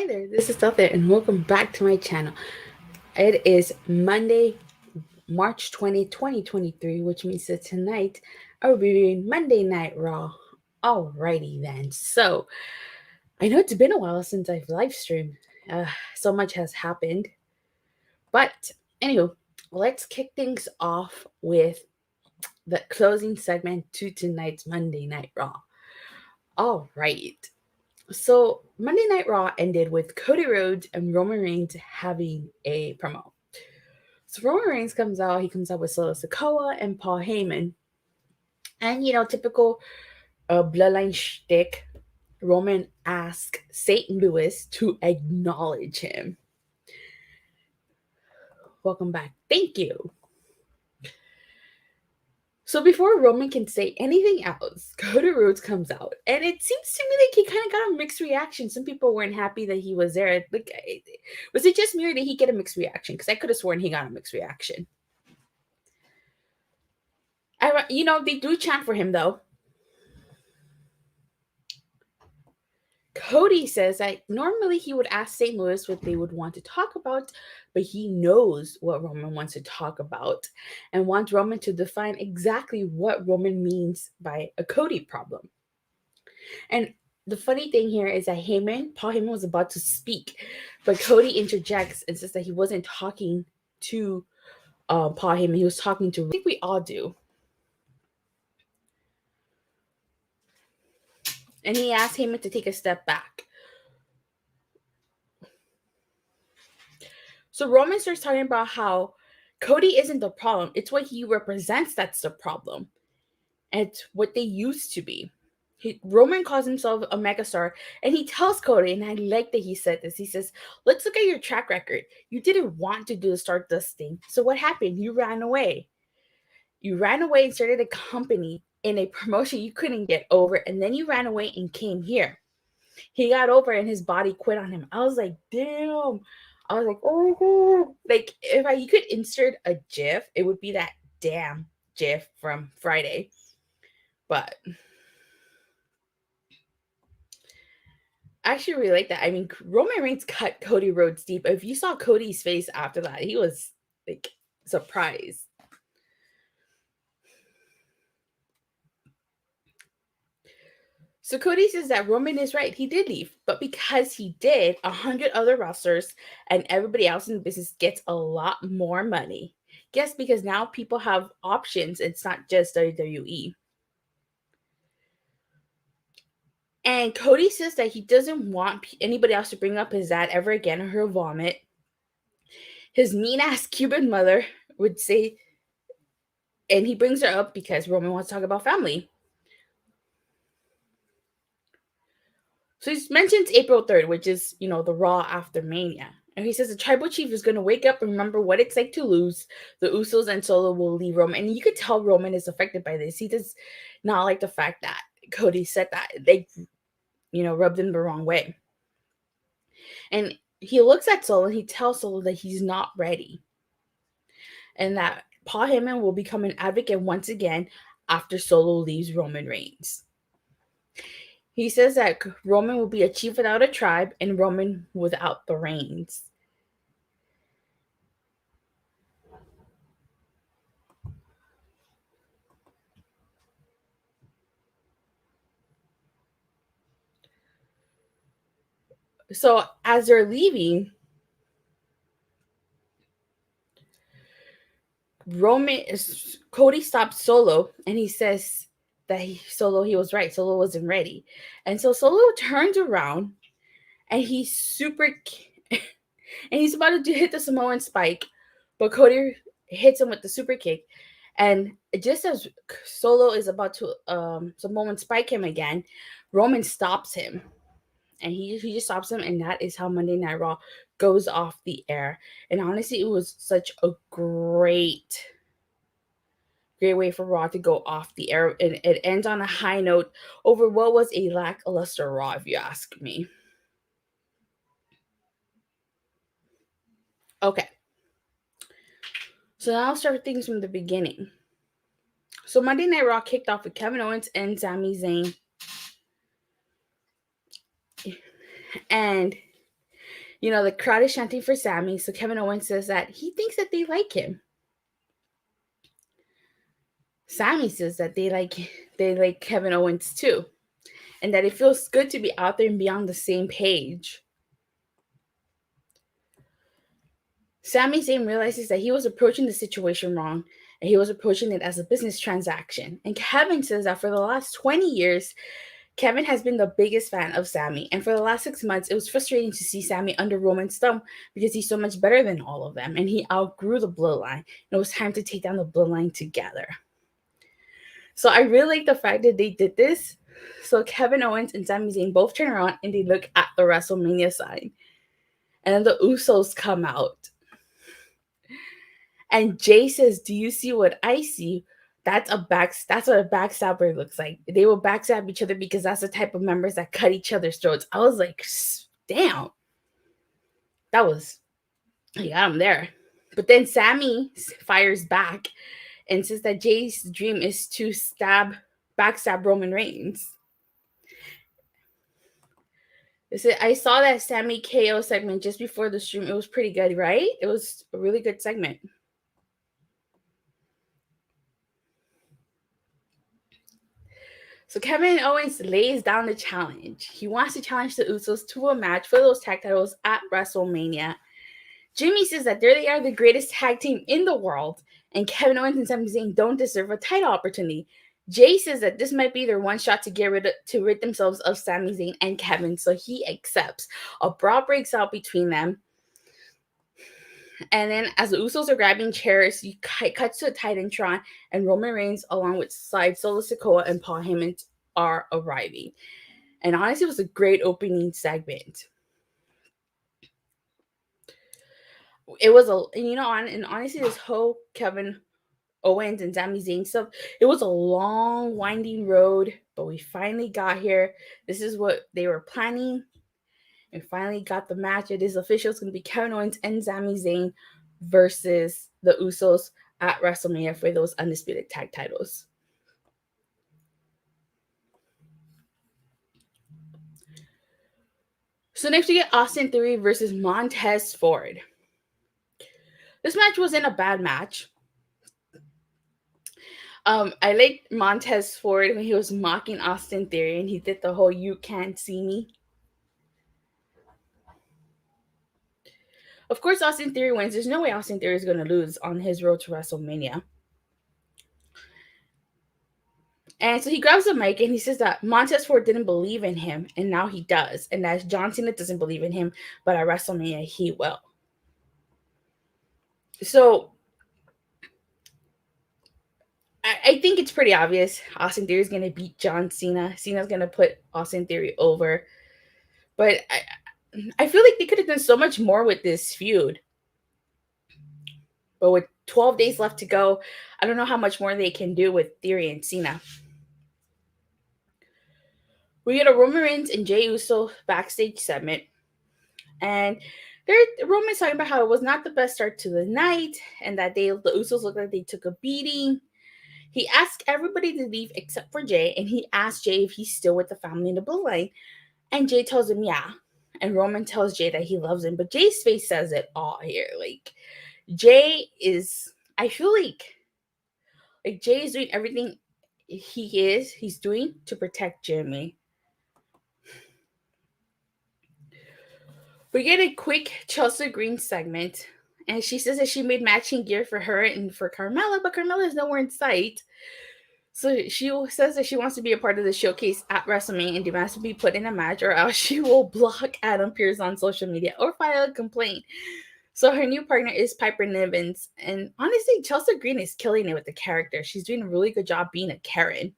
Hi there, this is Delta, and welcome back to my channel. It is Monday, March 20, 2023, which means that tonight I will be reviewing Monday Night Raw. Alrighty then. So, I know it's been a while since I've live streamed. So much has happened. But, anywho, let's kick things off with the closing segment to tonight's Monday Night Raw. Alright. So Monday Night Raw ended with Cody Rhodes and Roman Reigns having a promo. So Roman Reigns comes out. He comes out with Solo Sikoa and Paul Heyman. And, typical bloodline shtick, Roman asks St. Louis to acknowledge him. Welcome back. Thank you. So before Roman can say anything else, Cody Rhodes comes out, and it seems to me like he kind of got a mixed reaction. Some people weren't happy that he was there. Like, was it just me, or did he get a mixed reaction? Because I could have sworn he got a mixed reaction. They do chant for him though. Cody says that normally he would ask St. Louis what they would want to talk about, but he knows what Roman wants to talk about and wants Roman to define exactly what Roman means by a Cody problem. And the funny thing here is that Paul Heyman was about to speak, but Cody interjects and says that he wasn't talking to Paul Heyman. He was talking to, I think we all do. And he asked Heyman to take a step back. So Roman starts talking about how Cody isn't the problem. It's what he represents that's the problem. And it's what they used to be. Roman calls himself a megastar, and he tells Cody, and I like that he said this. He says, let's look at your track record. You didn't want to do the Stardust thing. So what happened? You ran away. You ran away and started a company in a promotion you couldn't get over, and then you ran away and came here. He got over and his body quit on him. I was like, damn. I was like, oh my God. Like, if you could insert a GIF, it would be that damn GIF from Friday. But I actually really like that. I mean, Roman Reigns cut Cody Rhodes deep. If you saw Cody's face after that, he was like surprised. So Cody says that Roman is right. He did leave, but because he did, 100 other wrestlers and everybody else in the business gets a lot more money. Yes, because now people have options. It's not just WWE. And Cody says that he doesn't want anybody else to bring up his dad ever again or he'll vomit. His mean-ass Cuban mother would say, and he brings her up because Roman wants to talk about family. So he mentions April 3rd, which is, the Raw after Mania. And he says the tribal chief is going to wake up and remember what it's like to lose. The Usos and Solo will leave Roman. And you could tell Roman is affected by this. He does not like the fact that Cody said that. They, rubbed him the wrong way. And he looks at Solo and he tells Solo that he's not ready. And that Paul Heyman will become an advocate once again after Solo leaves Roman Reigns. He says that Roman will be a chief without a tribe and Roman without the reins. So as they're leaving, Cody stops Solo and he says that he was right. Solo wasn't ready. And so Solo turns around and he's and he's about to hit the Samoan spike, but Cody hits him with the super kick. And just as Solo is about to Samoan spike him again, Roman stops him. And he just stops him, and that is how Monday Night Raw goes off the air. And honestly, it was such a great way for Raw to go off the air. And it ends on a high note over what was a lackluster Raw, if you ask me. Okay. So now I'll start things from the beginning. So Monday Night Raw kicked off with Kevin Owens and Sami Zayn. And The crowd is chanting for Sami, so Kevin Owens says that he thinks that they like him. Sami says that they like Kevin Owens too, and that it feels good to be out there and be on the same page. Sami Zayn realizes that he was approaching the situation wrong, and he was approaching it as a business transaction. And Kevin says that for the last 20 years, Kevin has been the biggest fan of Sami, and for the last 6 months, it was frustrating to see Sami under Roman's thumb because he's so much better than all of them, and he outgrew the bloodline, and it was time to take down the bloodline together. So I really like the fact that they did this. So Kevin Owens and Sami Zayn both turn around and they look at the WrestleMania sign, and then the Usos come out. And Jey says, "Do you see what I see?" That's what a backstabber looks like. They will backstab each other because that's the type of members that cut each other's throats. I was like, damn. That was, you got him there. But then Sami fires back and says that Jey's dream is to backstab Roman Reigns. I saw that Sami KO segment just before the stream. It was pretty good, right? It was a really good segment. So Kevin Owens lays down the challenge. He wants to challenge the Usos to a match for those tag titles at WrestleMania. Jimmy says that they are the greatest tag team in the world, and Kevin Owens and Sami Zayn don't deserve a title opportunity. Jey says that this might be their one shot to rid themselves of Sami Zayn and Kevin, so he accepts. A brawl breaks out between them. And then as the Usos are grabbing chairs, he cuts to a Titantron, and Roman Reigns, along with Solo Sikoa and Paul Heyman, are arriving. And honestly, it was a great opening segment. It was honestly, this whole Kevin Owens and Sami Zayn stuff, it was a long, winding road, but we finally got here. This is what they were planning. We finally got the match. It is official. It's going to be Kevin Owens and Sami Zayn versus the Usos at WrestleMania for those undisputed tag titles. So next we get Austin Theory versus Montez Ford. This match wasn't a bad match. I liked Montez Ford when he was mocking Austin Theory and he did the whole "you can't see me." Of course, Austin Theory wins. There's no way Austin Theory is going to lose on his road to WrestleMania. And so he grabs the mic and he says that Montez Ford didn't believe in him, and now he does. And that John Cena doesn't believe in him, but at WrestleMania, he will. So I think it's pretty obvious Austin Theory is going to beat John Cena. Cena's going to put Austin Theory over. But I feel like they could have done so much more with this feud. But with 12 days left to go, I don't know how much more they can do with Theory and Cena. We get a Roman Reigns and Jey Uso backstage segment. And Roman's talking about how it was not the best start to the night and that the Usos looked like they took a beating. He asked everybody to leave except for Jey, and he asked Jey if he's still with the family in the bloodline. And Jey tells him, yeah. And Roman tells Jey that he loves him. But Jey's face says it all here. Like, Jey is, I feel like Jey is doing everything he's doing to protect Jimmy. We get a quick Chelsea Green segment, and she says that she made matching gear for her and for Carmella, but Carmella is nowhere in sight. So she says that she wants to be a part of the showcase at WrestleMania and demands to be put in a match, or else she will block Adam Pearce on social media or file a complaint. So her new partner is Piper Nivens, and honestly, Chelsea Green is killing it with the character. She's doing a really good job being a Karen.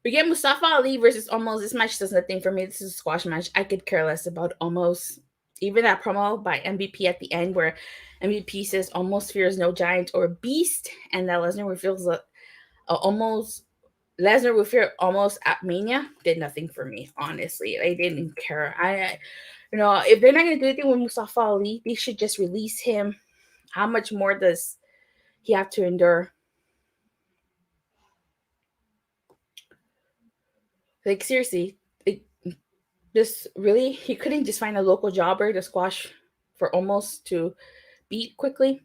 We get Mustafa Ali versus Omos. This match does nothing for me. This is a squash match. I could care less about Omos. Even that promo by MVP at the end where MVP says Omos fears no giant or beast, and that Lesnar will fear Omos at Mania, did nothing for me, honestly. I didn't care. If they're not going to do anything with Mustafa Ali, they should just release him. How much more does he have to endure? Like, seriously, just really, he couldn't just find a local jobber to squash for Omos to beat quickly.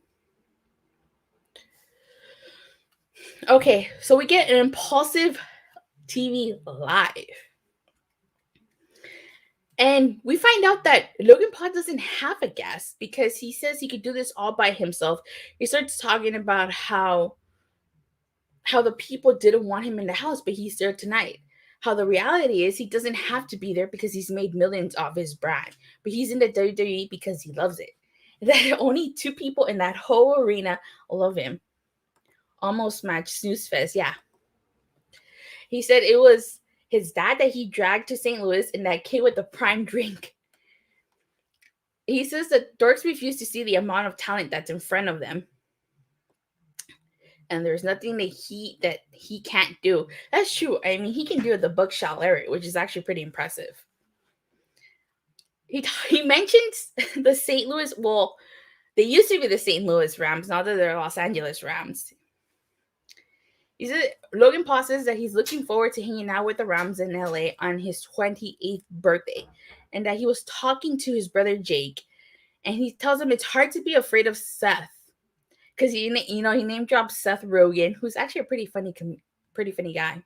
Okay, so we get an ImPAULsive TV live. And we find out that Logan Paul doesn't have a guest because he says he could do this all by himself. He starts talking about how the people didn't want him in the house, but he's there tonight. How the reality is he doesn't have to be there because he's made millions off his brand, but he's in the WWE because he loves it. That only 2 people in that whole arena love him. Almost match snooze fest, yeah. He said it was his dad that he dragged to St. Louis and that kid with the prime drink. He says that dorks refuse to see the amount of talent that's in front of them. And there's nothing that he can't do. That's true. I mean, he can do the buckshot Larry, which is actually pretty impressive. He mentions the St. Louis. Well, they used to be the St. Louis Rams. Now that they're Los Angeles Rams. He said Logan Paul says that he's looking forward to hanging out with the Rams in LA on his 28th birthday, and that he was talking to his brother Jake, and he tells him it's hard to be afraid of Seth. Because he name drops Seth Rogen, who's actually a pretty funny guy,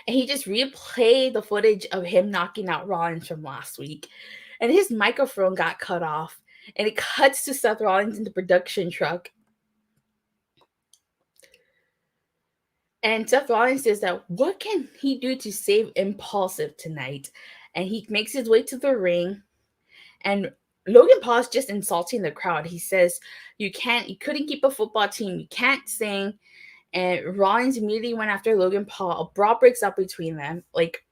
and he just replayed the footage of him knocking out Rollins from last week, and his microphone got cut off, and it cuts to Seth Rollins in the production truck, and Seth Rollins says that what can he do to save ImPAULsive tonight, and he makes his way to the ring, and Logan Paul's just insulting the crowd. He says, you couldn't keep a football team. You can't sing. And Rollins immediately went after Logan Paul. A brawl breaks up between them. Like,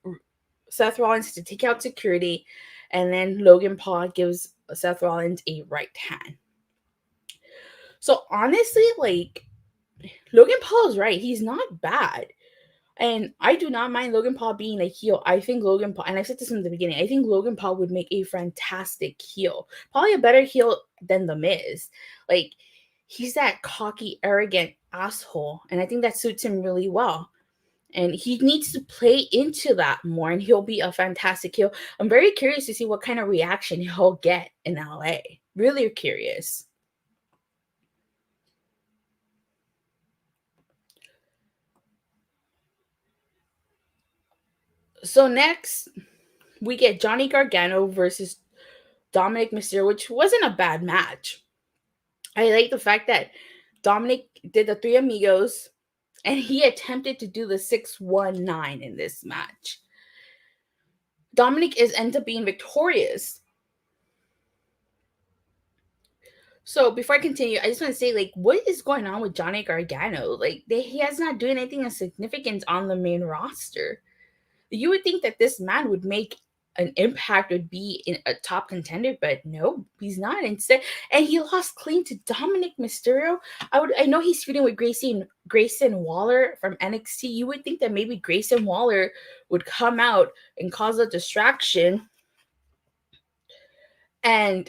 Seth Rollins to take out security. And then Logan Paul gives Seth Rollins a right hand. So, honestly, like, Logan Paul is right. He's not bad. And I do not mind Logan Paul being a heel. I think Logan Paul, and I said this from the beginning, I think Logan Paul would make a fantastic heel. Probably a better heel than The Miz. Like, he's that cocky, arrogant asshole. And I think that suits him really well. And he needs to play into that more, and he'll be a fantastic heel. I'm very curious to see what kind of reaction he'll get in LA. Really curious. So next, we get Johnny Gargano versus Dominik Mysterio, which wasn't a bad match. I like the fact that Dominik did the Three Amigos, and he attempted to do the 619 in this match. Dominik ends up being victorious. So before I continue, I just want to say, like, what is going on with Johnny Gargano? Like, he has not doing anything of significance on the main roster. You would think that this man would make an impact, would be in a top contender, but no, he's not. Instead, and he lost clean to Dominik Mysterio. I know he's feuding with Grayson Waller from NXT. You would think that maybe Grayson Waller would come out and cause a distraction and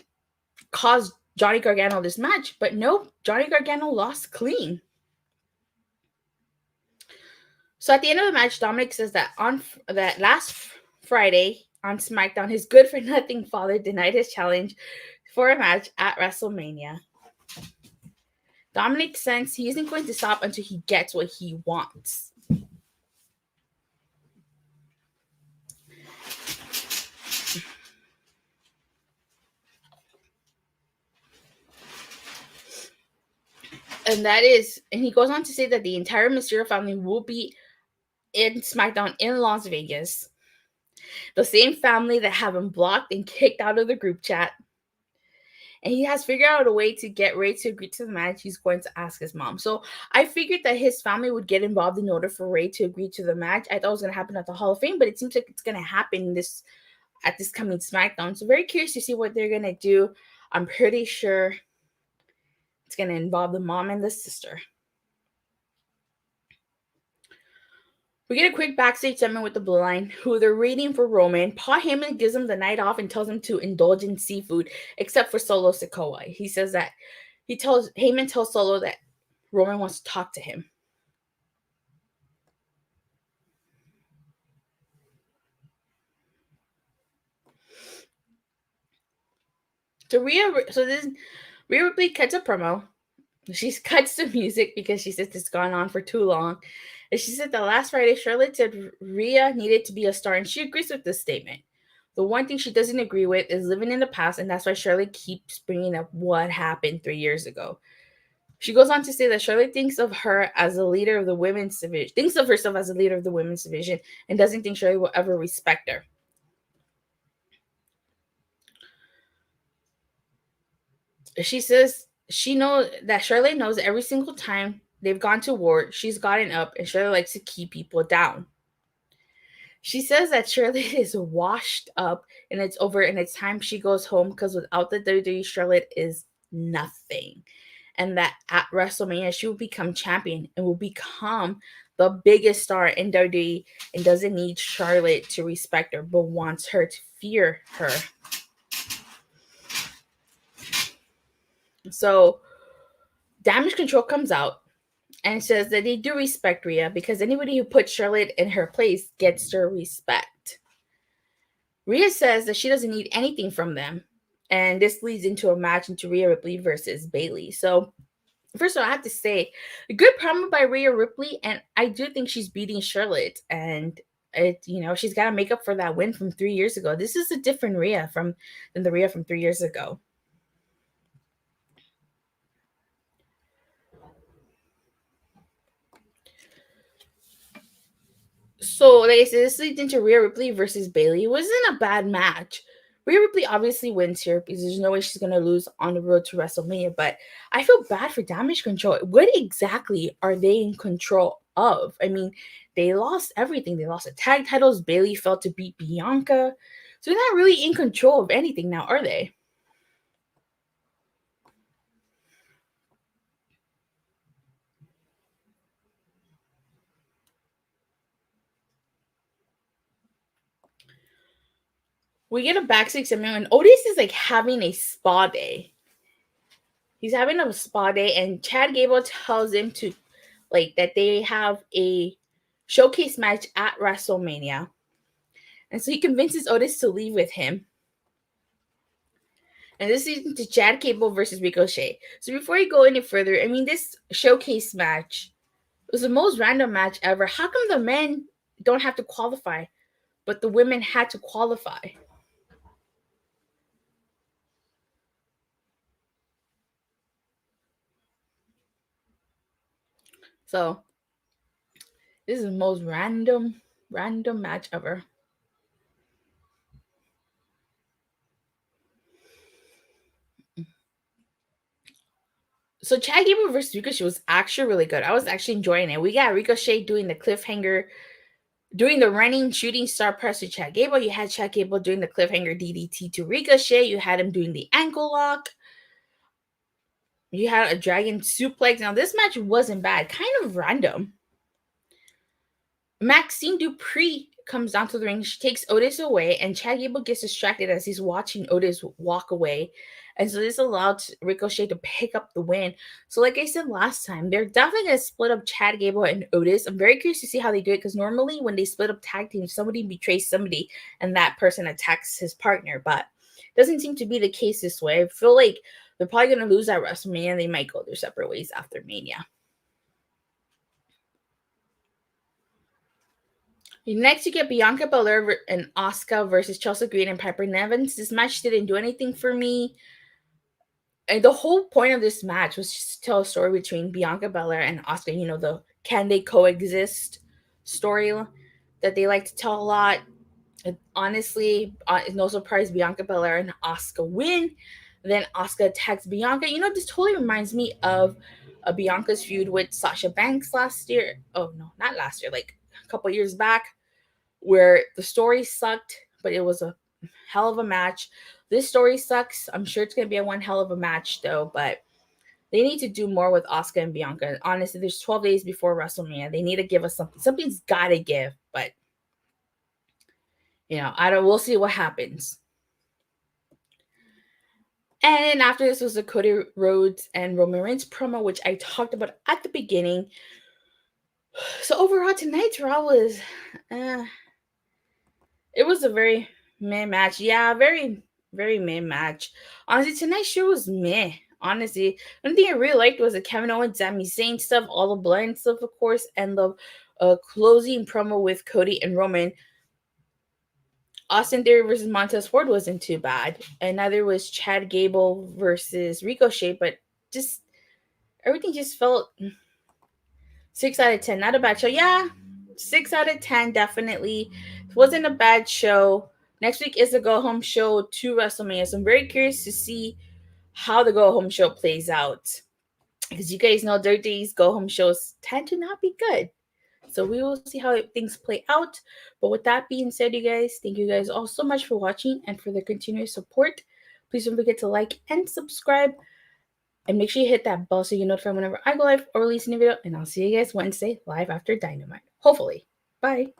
cause Johnny Gargano this match, but no, Johnny Gargano lost clean. So at the end of the match, Dominik says that on that last Friday on SmackDown, his good-for-nothing father denied his challenge for a match at WrestleMania. Dominik says he isn't going to stop until he gets what he wants. And he goes on to say that the entire Mysterio family will be in SmackDown in Las Vegas. The same family that have him blocked and kicked out of the group chat. And he has figured out a way to get Ray to agree to the match. He's going to ask his mom. So I figured that his family would get involved in order for Ray to agree to the match. I thought it was going to happen at the Hall of Fame, but it seems like it's going to happen at this coming SmackDown. So very curious to see what they're going to do. I'm pretty sure it's going to involve the mom and the sister. We get a quick backstage segment with the Bloodline, who they're waiting for Roman. Paul Heyman gives him the night off and tells him to indulge in seafood, except for Solo Sikoa. He says that Heyman tells Solo that Roman wants to talk to him. This Rhea Ripley cuts a promo. She cuts the music because she says it's gone on for too long. And she said that last Friday, Charlotte said Rhea needed to be a star, and she agrees with this statement. The one thing she doesn't agree with is living in the past, and that's why Charlotte keeps bringing up what happened 3 years ago. She goes on to say that Charlotte thinks of her as a leader of the women's division, thinks of herself as a leader of the women's division, and doesn't think Charlotte will ever respect her. She says she knows that Charlotte knows every single time they've gone to war, she's gotten up, and Charlotte likes to keep people down. She says that Charlotte is washed up and it's over and it's time she goes home because without the WWE, Charlotte is nothing. And that at WrestleMania, she will become champion and will become the biggest star in WWE and doesn't need Charlotte to respect her, but wants her to fear her. So, Damage Control comes out and says that they do respect Rhea because anybody who puts Charlotte in her place gets their respect. Rhea says that she doesn't need anything from them, and this leads into a match into Rhea Ripley versus Bayley. So, first of all, I have to say, a good promo by Rhea Ripley, and I do think she's beating Charlotte, and she's got to make up for that win from 3 years ago. This is a different Rhea than the Rhea from 3 years ago. So, like I said, this leads into Rhea Ripley versus Bayley. It wasn't a bad match. Rhea Ripley obviously wins here because there's no way she's going to lose on the road to WrestleMania. But I feel bad for Damage Control. What exactly are they in control of? I mean, they lost everything. They lost the tag titles. Bayley failed to beat Bianca. So they're not really in control of anything now, are they? We get a backstage segment and Otis is like having a spa day. He's having a spa day, and Chad Gable tells him to that they have a showcase match at WrestleMania. And so he convinces Otis to leave with him. And this is to Chad Gable versus Ricochet. So before you go any further, I mean, this showcase match was the most random match ever. How come the men don't have to qualify, but the women had to qualify? So this is the most random match ever. So Chad Gable versus Ricochet was actually really good. I was actually enjoying it. We got Ricochet doing the cliffhanger, doing the running shooting star press to Chad Gable. You had Chad Gable doing the cliffhanger DDT to Ricochet. You had him doing the ankle lock. You had a dragon suplex. Now this match wasn't bad. Kind of random. Maxine Dupree comes down to the ring. She takes Otis away, and Chad Gable gets distracted as he's watching Otis walk away. And so this allowed Ricochet to pick up the win. So like I said last time, they're definitely going to split up Chad Gable and Otis. I'm very curious to see how they do it because normally when they split up tag teams, somebody betrays somebody and that person attacks his partner. But it doesn't seem to be the case this way. I feel like they're probably going to lose at WrestleMania and they might go their separate ways after Mania. Next, you get Bianca Belair and Asuka versus Chelsea Green and Piper Nivens. This match didn't do anything for me. And the whole point of this match was just to tell a story between Bianca Belair and Asuka. You know, the can they coexist story that they like to tell a lot. And honestly, no surprise, Bianca Belair and Asuka win. Then Asuka attacks Bianca. You know, this totally reminds me of Bianca's feud with Sasha Banks last year. Oh, no, not last year, like a couple years back, where the story sucked, but it was a hell of a match. This story sucks. I'm sure it's going to be a one hell of a match, though, but they need to do more with Asuka and Bianca. Honestly, there's 12 days before WrestleMania. They need to give us something. Something's got to give, but, we'll see what happens. And then after this was the Cody Rhodes and Roman Reigns promo, which I talked about at the beginning. So overall, tonight's Raw was, it was a very Meh match. Yeah, very, very meh match. Honestly, tonight's show was meh. Honestly, the only thing I really liked was the Kevin Owens, Sami Zayn stuff, all the blind stuff, of course, and the closing promo with Cody and Roman. Austin Theory versus Montez Ford wasn't too bad, and neither was Chad Gable versus Ricochet. But just everything just felt 6 out of 10. Not a bad show. Yeah, 6 out of 10 definitely. It wasn't a bad show. Next week is the go home show to WrestleMania. So I'm very curious to see how the go home show plays out. Because you guys know WWE's go home shows tend to not be good. So we will see how things play out. But with that being said, you guys, thank you guys all so much for watching and for the continuous support. Please don't forget to like and subscribe. And make sure you hit that bell so you get notified whenever I go live or release a new video. And I'll see you guys Wednesday live after Dynamite. Hopefully. Bye.